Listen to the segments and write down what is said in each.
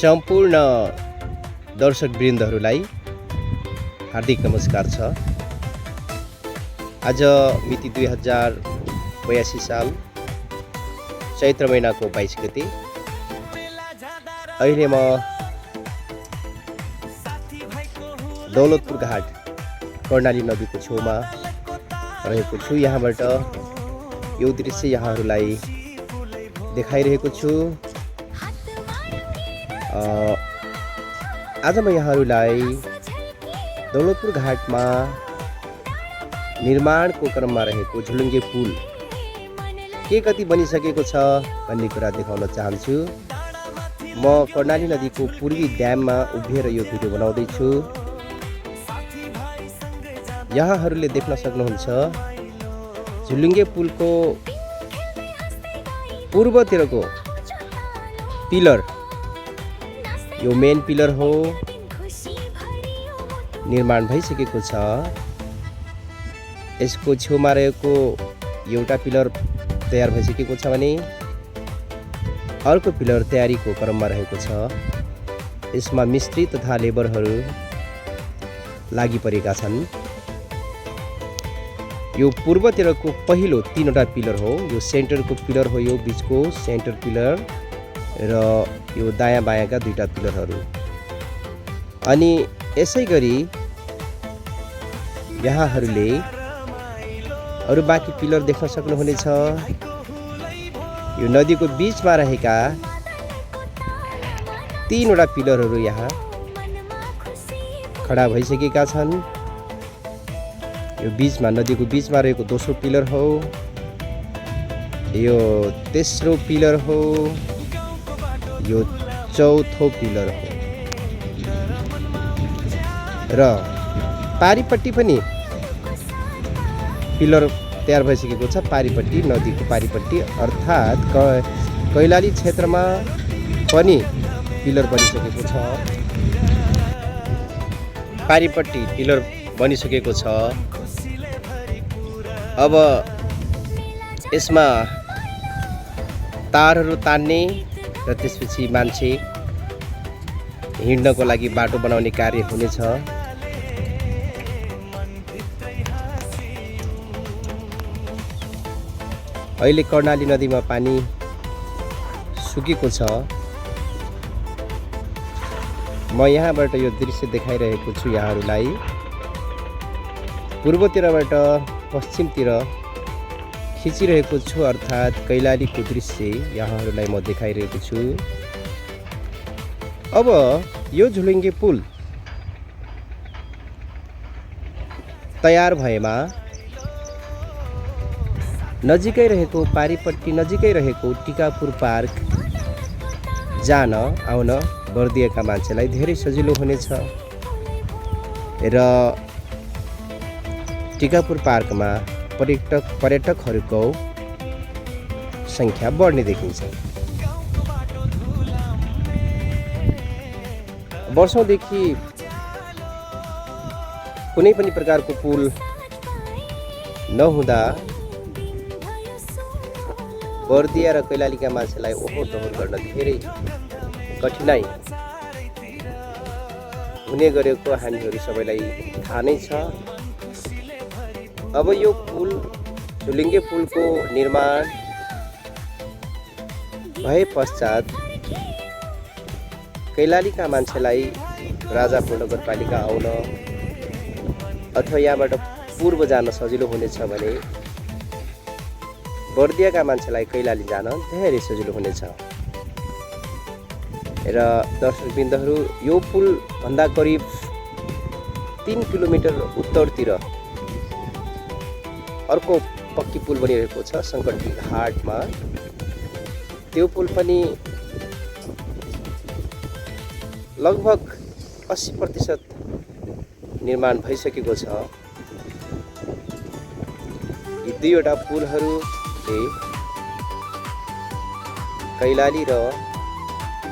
सम्पूर्ण दर्शकवृन्दहरूलाई हार्दिक नमस्कार छ। आज मिति 2082 साल चैत्र महिनाको 22 गते। अहिले म दौलतपुर घाट कर्णाली नदीको छेउमा रहेको छु। यहाँबाट यो दृश्य यहाँहरूलाई देखाइरहेको छु। आज म यहाँहरूलाई दौलतपुर घाटमा निर्माणको क्रममा रहेको झुलुङ्गे पुल के कति बनिसकेको छ भन्ने कुरा देखाउन चाहन्छु। म कर्णाली नदीको पूर्वी ड्याममा उभिएर यो भिडियो बनाउँदैछु। यहाँहरूले देख्न सक्नुहुन्छ झुलुङ्गे पुलको पूर्वतिरको पिलर, यो मेन पिलर हो, निर्माण भइसकेको छ। यसको छेउमा रहेको एउटा पिलर तयार भइसकेको छ भने अर्को पिलर तयारीको क्रममा रहेको छ। यसमा मिस्त्री तथा लेबरहरू लागि परेका छन्। यो पूर्वतिरको पहिलो 3वटा पिलर हो। यो सेन्टरको पिलर हो, यो बिचको सेन्टर पिलर र यो दायाँ बायाँका 2टा पिलरहरू। अनि यसै गरी यहाँहरूले अरू बाँकी पिलर देख्न सक्नुहुनेछ। यो नदीको बिचमा रहेका 3वटा पिलरहरू यहाँ खडा भइसकेका छन्। यो बिचमा, नदीको बिचमा रहेको दोस्रो पिलर हो, यो तेस्रो पिलर हो, यो चौथो पिलर हो र पारिपट्टि पनि पिलर तयार भइसकेको छ। पारिपट्टि, नदीको पारिपट्टि अर्थात् कैलाली क्षेत्रमा पनि पिलर बनिसकेको छ। पारिपट्टि पिलर बनिसकेको छ। अब यसमा तारहरू तान्ने र त्यसपछि मान्छे हिँड्नको लागि बाटो बनाउने कार्य हुनेछ। अहिले कर्णाली नदीमा पानी सुकेको छ। म यहाँबाट यो दृश्य देखाइरहेको छु यहाँहरूलाई। पूर्वतिरबाट पश्चिमतिर खिचिरहेको छु, अर्थात् कैलालीको दृश्य यहाँहरूलाई म देखाइरहेको छु। अब यो झुलुङ्गे पुल तयार भएमा नजिकै रहेको, पारिपट्टि नजिकै रहेको टिकापुर पार्क जान आउन बर्दियाका मान्छेलाई धेरै सजिलो हुनेछ र टिकापुर पार्कमा पर्यटकहरूको सङ्ख्या बढ्ने देखिन्छ। वर्षौँदेखि कुनै पनि प्रकारको पुल नहुँदा बर्दिया र कैलालीका मान्छेलाई ओहोर दोहोर गर्न धेरै कठिनाइ हुने गरेको हामीहरू सबैलाई थाहा नै छ। अब यो पुल, झुलुङ्गे पुलको निर्माण भए पश्चात कैलालीका मान्छेलाई राजापुर नगरपालिका आउन अथवा यहाँबाट पूर्व जान सजिलो हुनेछ भने बर्दियाका मान्छेलाई कैलाली जान धेरै सजिलो हुनेछ। र दर्शकवृन्दहरू, यो पुल भन्दा करिब 3 किलोमिटर उत्तरतिर अर्को पक्की पुल बनिरहेको छ सङ्कटी घाटमा। त्यो पुल पनि लगभग 80% निर्माण भइसकेको छ। यी 2वटा पुलहरूले कैलाली र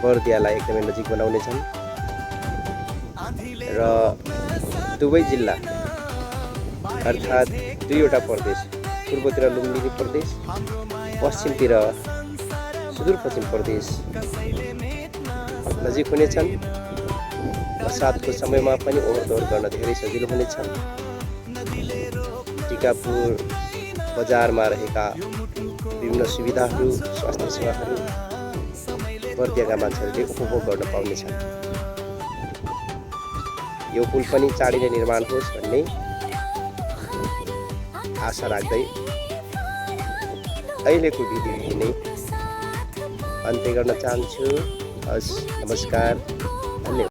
बर्दियालाई एकदमै नजिक बनाउनेछन् र दुवै जिल्ला अर्थात् 2वटा प्रदेश, पूर्वतिर लुम्बिनी प्रदेश, पश्चिमतिर सुदूरपश्चिम प्रदेश नजिक हुनेछन्। बरसातको समयमा पनि ओहोरदोहोर गर्न धेरै सजिलो हुनेछ। टिकापुर बजारमा रहेका विभिन्न सुविधाहरू, स्वास्थ्य सेवाहरू बर्दियाका मान्छेहरूले उपभोग गर्न पाउनेछन्। यो पुल पनि चाँडै नै निर्माण होस् भन्ने आशा राख्दै अहिलेको भिडियो नै अन्त्य गर्न चाहन्छु। हस्, नमस्कार।